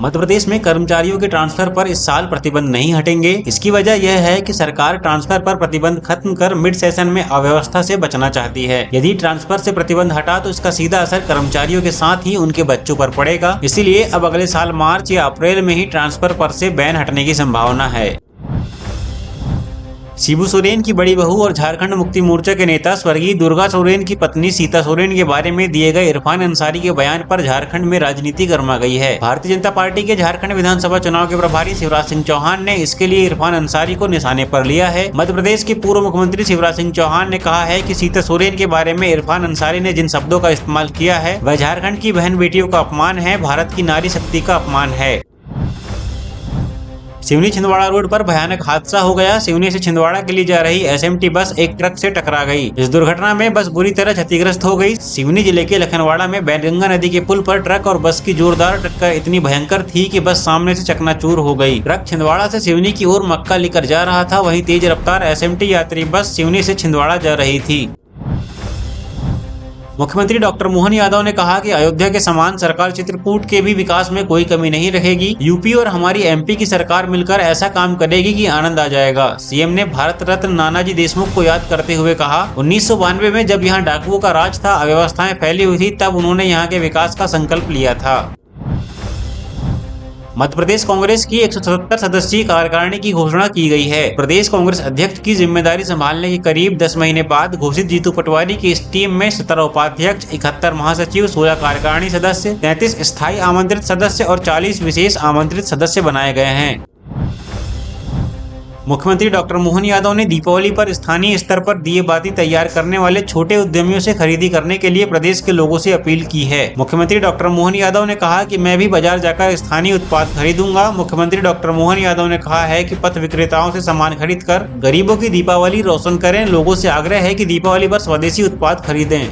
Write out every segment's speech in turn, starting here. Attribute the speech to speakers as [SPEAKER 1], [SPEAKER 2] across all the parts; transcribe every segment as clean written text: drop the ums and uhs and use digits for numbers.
[SPEAKER 1] मध्य प्रदेश में कर्मचारियों के ट्रांसफर पर इस साल प्रतिबंध नहीं हटेंगे। इसकी वजह यह है कि सरकार ट्रांसफर पर प्रतिबंध खत्म कर मिड सेशन में अव्यवस्था से बचना चाहती है। यदि ट्रांसफर से प्रतिबंध हटा तो इसका सीधा असर कर्मचारियों के साथ ही उनके बच्चों पर पड़ेगा। इसीलिए अब अगले साल मार्च या अप्रैल में ही ट्रांसफर पर से बैन हटने की संभावना है। शिबू सोरेन की बड़ी बहू और झारखंड मुक्ति मोर्चा के नेता स्वर्गीय दुर्गा सोरेन की पत्नी सीता सोरेन के बारे में दिए गए इरफान अंसारी के बयान पर झारखंड में राजनीति गर्मा गई है। भारतीय जनता पार्टी के झारखंड विधानसभा चुनाव के प्रभारी शिवराज सिंह चौहान ने इसके लिए इरफान अंसारी को निशाने पर लिया है। मध्य प्रदेश के पूर्व मुख्यमंत्री शिवराज सिंह चौहान ने कहा है कि सीता सोरेन के बारे में इरफान अंसारी ने जिन शब्दों का इस्तेमाल किया है वह झारखंड की बहन बेटियों का अपमान है, भारत की नारी शक्ति का अपमान है। सिवनी छिंदवाड़ा रोड पर भयानक हादसा हो गया। सिवनी से छिंदवाड़ा के लिए जा रही एसएमटी बस एक ट्रक से टकरा गई। इस दुर्घटना में बस बुरी तरह क्षतिग्रस्त हो गई। सिवनी जिले के लखनवाड़ा में बैनगंगा नदी के पुल पर ट्रक और बस की जोरदार टक्कर इतनी भयंकर थी कि बस सामने से चकनाचूर हो गई। ट्रक छिंदवाड़ा से सिवनी की ओर मक्का लेकर जा रहा था, वहीं तेज रफ्तार एसएमटी यात्री बस सिवनी से छिंदवाड़ा जा रही थी। मुख्यमंत्री डॉक्टर मोहन यादव ने कहा कि अयोध्या के समान सरकार चित्रकूट के भी विकास में कोई कमी नहीं रखेगी। यूपी और हमारी एमपी की सरकार मिलकर ऐसा काम करेगी कि आनंद आ जाएगा। सीएम ने भारत रत्न नानाजी देशमुख को याद करते हुए कहा, 1992 में जब यहाँ डाकुओं का राज था, अव्यवस्थाएं फैली हुई थी, तब उन्होंने यहाँ के विकास का संकल्प लिया था। मध्य प्रदेश कांग्रेस की 177 सदस्यीय कार्यकारिणी की घोषणा की गई है। प्रदेश कांग्रेस अध्यक्ष की जिम्मेदारी संभालने के करीब 10 महीने बाद घोषित जीतू पटवारी की इस टीम में 17 उपाध्यक्ष, 71 महासचिव, 16 कार्यकारिणी सदस्य, 33 स्थायी आमंत्रित सदस्य और 40 विशेष आमंत्रित सदस्य बनाए गए हैं। मुख्यमंत्री डॉक्टर मोहन यादव ने दीपावली पर स्थानीय स्तर पर दिए बाती तैयार करने वाले छोटे उद्यमियों से खरीदी करने के लिए प्रदेश के लोगों से अपील की है। मुख्यमंत्री डॉक्टर मोहन यादव ने कहा कि मैं भी बाजार जाकर स्थानीय उत्पाद खरीदूंगा। मुख्यमंत्री डॉक्टर मोहन यादव ने कहा है कि पथ विक्रेताओं से सामान खरीदकर गरीबों की दीपावली रोशन करें। लोगों से आग्रह है कि दीपावली पर स्वदेशी उत्पाद खरीदें।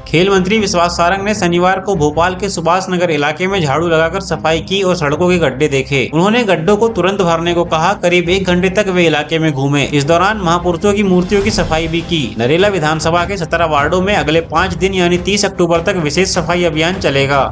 [SPEAKER 1] खेल मंत्री विश्वास सारंग ने शनिवार को भोपाल के सुभाष नगर इलाके में झाड़ू लगाकर सफाई की और सड़कों के गड्ढे देखे। उन्होंने गड्ढों को तुरंत भरने को कहा। करीब 1 घंटे तक वे इलाके में घूमे। इस दौरान महापुरुषों की मूर्तियों की सफाई भी की। नरेला विधानसभा के 17 वार्डों में अगले 5 दिन यानी 30 अक्टूबर तक विशेष सफाई अभियान चलेगा।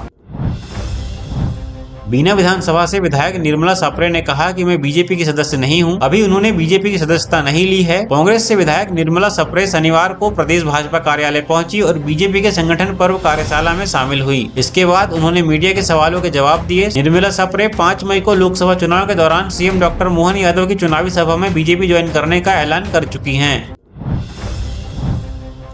[SPEAKER 1] बीना विधानसभा से विधायक निर्मला सापरे ने कहा कि मैं बीजेपी की सदस्य नहीं हूं। अभी उन्होंने बीजेपी की सदस्यता नहीं ली है। कांग्रेस से विधायक निर्मला सापरे शनिवार को प्रदेश भाजपा कार्यालय पहुंची और बीजेपी के संगठन पर्व कार्यशाला में शामिल हुई। इसके बाद उन्होंने मीडिया के सवालों के जवाब दिए। निर्मला सापरे 5 मई को लोकसभा चुनाव के दौरान सीएम डॉक्टर मोहन यादव की चुनावी सभा में बीजेपी ज्वाइन करने का ऐलान कर चुकी हैं।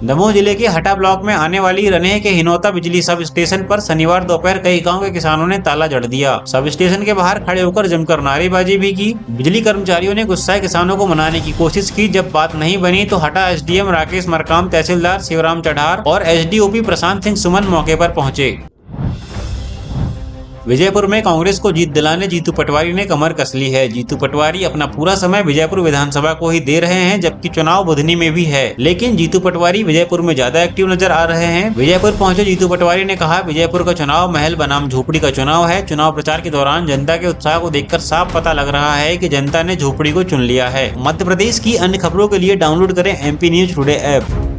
[SPEAKER 1] दमोह जिले के हटा ब्लॉक में आने वाली रनेह के हिनौता बिजली सब स्टेशन पर शनिवार दोपहर कई गांव के किसानों ने ताला जड़ दिया। सब स्टेशन के बाहर खड़े होकर जमकर नारेबाजी भी की। बिजली कर्मचारियों ने गुस्साए किसानों को मनाने की कोशिश की। जब बात नहीं बनी तो हटा एसडीएम राकेश मरकाम, तहसीलदार शिवराम चढ़ार और एसडीओपी प्रशांत सिंह सुमन मौके पर पहुंचे। विजयपुर में कांग्रेस को जीत दिलाने जीतू पटवारी ने कमर कस ली है। जीतू पटवारी अपना पूरा समय विजयपुर विधानसभा को ही दे रहे हैं, जबकि चुनाव बुधनी में भी है, लेकिन जीतू पटवारी विजयपुर में ज्यादा एक्टिव नजर आ रहे हैं। विजयपुर पहुंचे जीतू पटवारी ने कहा, विजयपुर का चुनाव महल बनाम झोपड़ी का चुनाव है। चुनाव प्रचार के दौरान जनता के उत्साह को देखकर साफ पता लग रहा है कि जनता ने झोपड़ी को चुन लिया है। मध्य प्रदेश की अन्य खबरों के लिए डाउनलोड करें MP न्यूज टुडे ऐप।